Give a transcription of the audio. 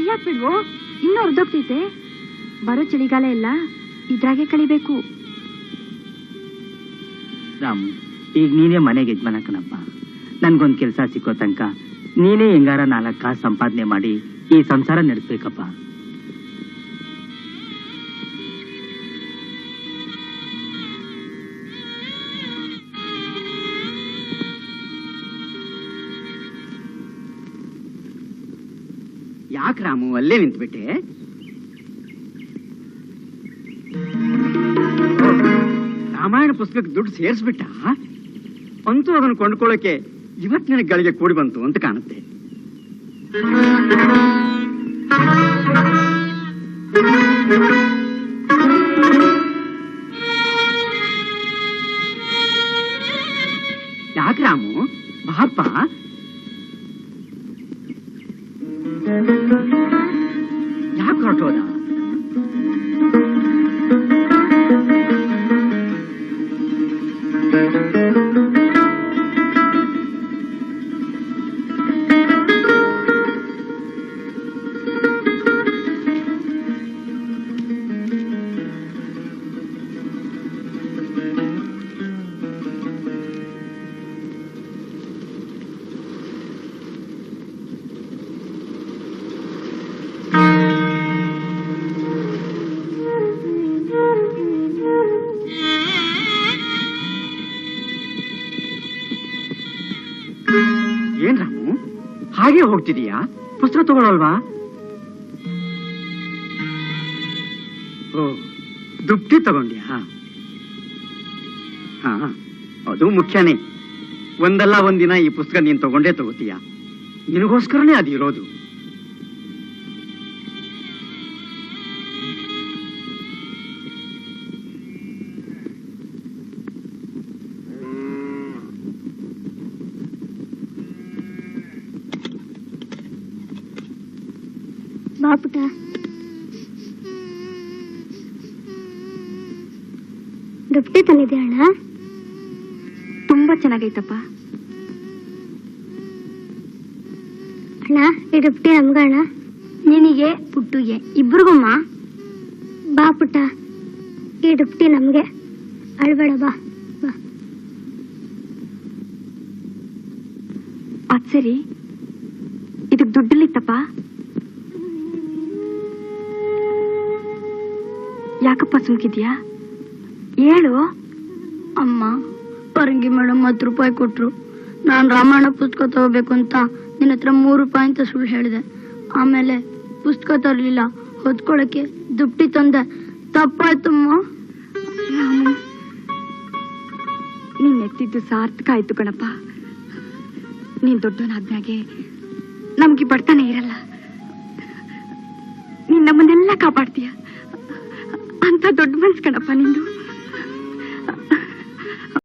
ಕೈ ಹಾಕ್ಬಿಡ್ವು, ಇನ್ನೂ ಹೊರದೋಗ್ತೈತೆ. ಬರೋ ಚಳಿಗಾಲ ಎಲ್ಲ ಇದ್ರಾಗೆ ಕಳಿಬೇಕು. ರಾಮು, ಈಗ ನೀನೇ ಮನೆಗೆ ಯಜಮಾನ ಕಣಪ್ಪ. ನನ್ಗೊಂದ್ ಕೆಲ್ಸ ಸಿಕ್ಕೋ ತನಕ ನೀನೇ ಹೆಂಗಾರ 4 ಕಾಸು ಸಂಪಾದನೆ ಮಾಡಿ ಈ ಸಂಸಾರ ನಡೆಸ್ಬೇಕಪ್ಪ. ಯಾಕೆ ರಾಮು ಅಲ್ಲೇ ನಿಂತ್ಬಿಟ್ಟೆ? ರಾಮಾಯಣ ಪುಸ್ತಕಕ್ಕೆ ದುಡ್ಡು ಸೇರಿಸ್ಬಿಟ್ಟ? ಅಂತೂ ಅದನ್ನು ಕೊಂಡ್ಕೊಳ್ಳೋಕೆ ಇವತ್ತಿನ ಗಳಿಗೆ ಕೂಡಿ ಬಂತು ಅಂತ ಕಾಣುತ್ತೆ. ಯಾಕೆ ರಾಮು ಬಾಪ? ಯಾಕೆ ಹೊರಟೋದ? ಏನ್ ರಾಮು ಹಾಗೆ ಹೋಗ್ತಿದೀಯಾ? ಪುಸ್ತಕ ತಗೊಳ್ಳಲ್ವಾ? ಓ, ದುಡ್ಡಿ ತಗೊಂಡ್ಯಾ? ಹಾ, ಅದು ಮುಖ್ಯನೇ. ಒಂದಲ್ಲ ಒಂದಿನ ಈ ಪುಸ್ತಕ ನೀನ್ ತಗೊಂಡೇ ತಗೋತೀಯ. ನಿನಗೋಸ್ಕರನೇ ಅದು ಇರೋದು. ಬಾಪುಟ, ದುಪ್ಟಿ ತಂದಿದೆ ಅಣ್ಣ. ತುಂಬಾ ಚೆನ್ನಾಗೈತಪ್ಪ. ಅಣ್ಣ, ಈ ದುಪ್ಟಿ ನಮ್ಗಣ್ಣ. ನಿನಗೆ ಪುಟ್ಟುಗೆ ಇಬ್ರಿಗಮ್ಮ. ಬಾಪುಟ, ಈ ದುಪ್ಟಿ ನಮ್ಗೆ. ಅಳ್ಬೇಡ, ಬಾ ಬಾ. ಅದ್ ಸರಿ, ಇದಕ್ ದುಡ್ಡಲ್ಲಿತ್ತಪ್ಪ? ಯಾಕಪ್ಪ ಸುಮ್ಕಿದ್ಯಾ? ಹೇಳು. ಅಮ್ಮ, ಪರಂಗಿ ಮೇಡಮ್ 10 ರೂಪಾಯಿ ಕೊಟ್ರು. ನಾನು ರಾಮಾಯಣ ಪುಸ್ತಕ ತಗೋಬೇಕು ಅಂತ ನಿನ್ನ ಹತ್ರ 3 ರೂಪಾಯಿ ಅಂತ ಸುಳ್ಳು ಹೇಳಿದೆ. ಆಮೇಲೆ ಪುಸ್ತಕ ತರಲಿಲ್ಲ, ಹೊತ್ಕೊಳಕ್ಕೆ ದುಪ್ಟಿ ತಂದೆ. ತಪ್ಪಾಯ್ತಮ್ಮ. ರಾಮು, ನೀನ್ ಎತ್ತಿದ್ದು ಸಾರ್ಥಕ ಆಯ್ತು ಕಣಪ್ಪ. ನೀನ್ ದೊಡ್ಡವನಾದ್ಮ್ಯಾಗೆ ನಮ್ಗೆ ಬಡ್ತಾನೆ ಇರಲ್ಲ. ನೀನ್ ನಮ್ಮನ್ನೆಲ್ಲ ಕಾಪಾಡ್ತೀಯ. ಅಂತ ದೊಡ್ಡ ಮನ್ಸ್ ಕಣಪ್ಪ ನಿಂದು.